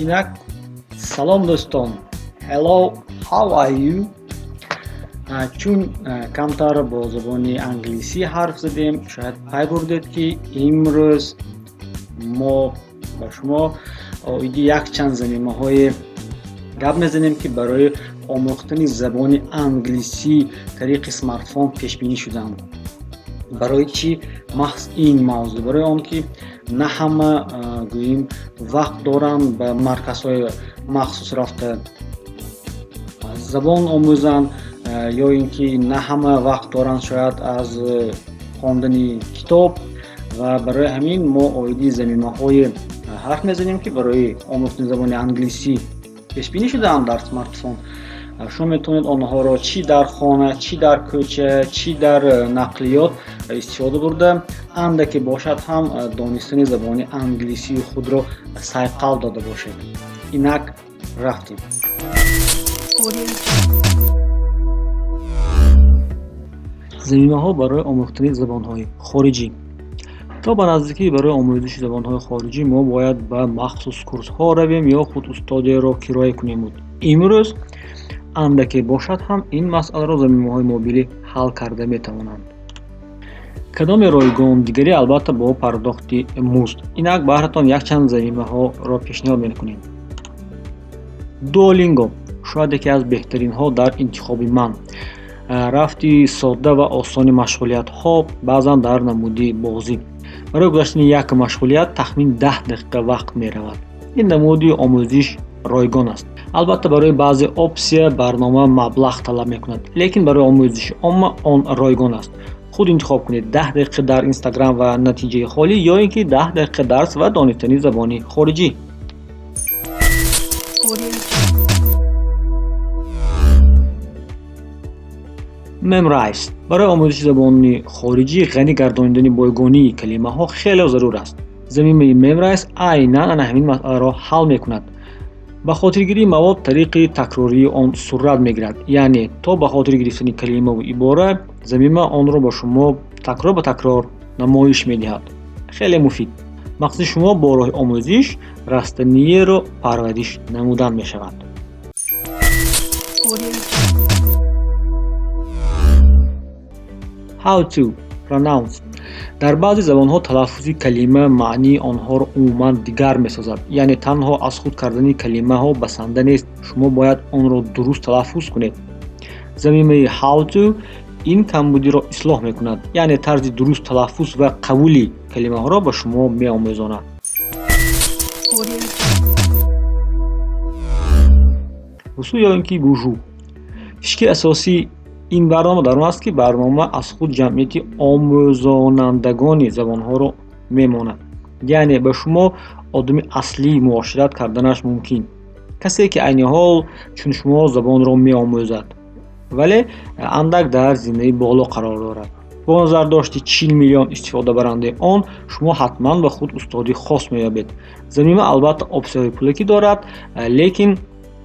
Инак салом дӯстон. Hello, how are you? Чун камтар бо забони англисӣ ҳарф задем, шояд пай бурдед ки имрӯз мо ба шумо оиди якчанд замимаҳое гап мезанем ки барои омӯхтани забони англисӣ тариқи смартфон пешбинӣ шудаанд. барои чӣ маҳз ин мавзӯъ? Барои он ки на ҳама гӯем вақт доранд ба марказҳои махсус рафта забон омӯзанд, ё ин ки на ҳама вақт доранд шояд аз хондани китоб, ва барои ҳамин мо оиди замимаҳое ҳарф мезанем ки барои омӯхтани забони англисӣ пешбинӣ шудаанд дар смартфон. шумо метавонед онҳоро чӣ дар хона, чӣ дар кӯча, чӣ дар нақлиёт истифода бурда, андаке бошад ҳам донистани забони англисии худро сайқал дода бошед. Инак рафтем. замимаҳо барои омӯхтани забонҳои хориҷӣ. то ба наздикӣ барои омӯзиши забонҳои хориҷӣ мо бояд ба махсус курсҳо равем ё худ устодеро кироя кунем буд. Имрӯз андаке бошад ҳам ин масъаларо замимаҳои мобилӣ ҳал карда метавонанд. кадоме ройгон дигаре албатта бо пардохти музд. Инак баҳратон якчанд замимаҳоро пешниҳод мекунем. Duolingo шояд яке аз беҳтаринҳо дар интихоби ман. рафти содда ва осони машғулиятҳо, баъзан дар намуди бозӣ. барои гузаштани як машғулият тахмин 10 дақиқа вақт меравад. ин намуди омӯзиш ройгон аст. албатта барои баъзе опсия барнома маблағ талаб мекунад, лекин барои омӯзиши omma он ройгон аст. худ интихоб кунед 10 дақиқа дар Instagram ва натиҷаи холӣ, ё ин ки 10 дақиқа дарс ва донистани забони хориҷӣ. Memrise барои омӯзиши забони хориҷӣ ғанӣ гардонидани бойгонии калимаҳо хеле зарур аст. замимаи Memrise айнан ана ҳамин масъаларо ҳал мекунад. ба хотиргирии мавод тариқи такрории он сурат мегирад, яъне то ба хотир гирифтани калимаву ибора замима онро ба шумо такрор ба такрор намоиш медиҳад. хеле муфид. мақсади шумо бо роҳи омӯзиш растаниеро парвариш намудан мешавад. How to pronounce. дар баъзе забонҳо талаффузи калима маънии онҳоро умуман дигар месозад, яъне танҳо аз худ кардани калимаҳо басанда нест, шумо бояд онро дуруст талаффуз кунед. замимаи how to ин камбудиро ислоҳ мекунад, яъне тарзи дуруст талаффуз ва қабули калимаҳоро ба шумо меомӯзонад. вусӯ ё ин ки бужу. фишки асосии ин барнома дар он аст ки барнома аз худ ҷамъияти омӯзонандагони забонҳоро мемонад, яъне ба шумо одами аслӣ муошират карданаш мумкин, касе ки айни ҳол чун шумо забонро меомӯзад, вале андак дар зинаи боло қарор дорад. бо назардошти 40 миллион истифодабарандаи он шумо ҳатман ба худ устоди хос меёбед. замима албатта опсияҳои пулакӣ дорад, лекин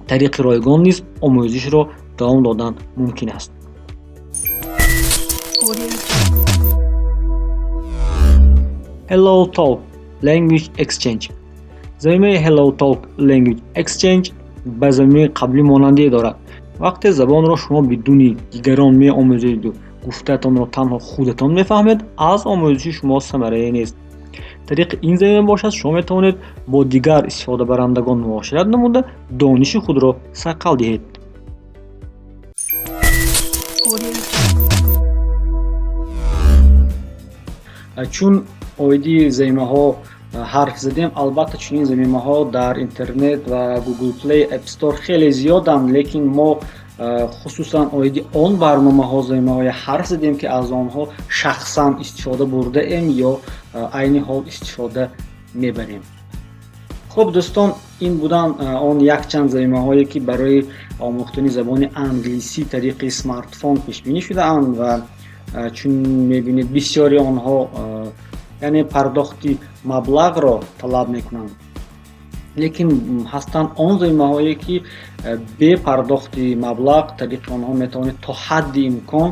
тариқи ройгон низ омӯзишро давом додан мумкин аст. Hello Talk Language Exchange. замимаи Hello Talk Language Exchange ба замимаи қаблӣ монандие дорад. вақте забонро шумо бидуни дигарон меомӯзеду гуфтаатонро танҳо худатон мефаҳмед, аз омӯзиши шумо самарае нест. тариқи ин замима бошад шумо метавонед бо дигар истифодабарандагон муошират намуда дониши худро сайқал диҳед. чун оиди замимаҳо ҳарф задем, албатта чунин замимаҳо дар интернет ва Google Play, App Store хеле зиёданд, лекин мо хусусан оиди он барномаҳо замимаҳои ҳарф задем ки аз онҳо шахсан истифода бурдаем ё айни ҳол истифода мебарем. хуб дӯстон, ин буданд он якчанд замимаҳое ки барои омӯхтани забони англисӣ тариқи смартфон пешбинӣ шудаанд ва чун мебинед бисёри онҳо яъне пардохти маблағро талаб мекунанд, лекин ҳастанд он замимаҳое ки бе пардохти маблағ тариқи онҳо метавонед то ҳадди имкон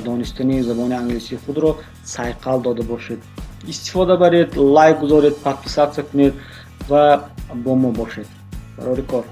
донистани забони англисии худро сайқал дода бошед. истифода баред, лайк гузоред, подписатсия кунед ва бо мо бошед. қарори кор.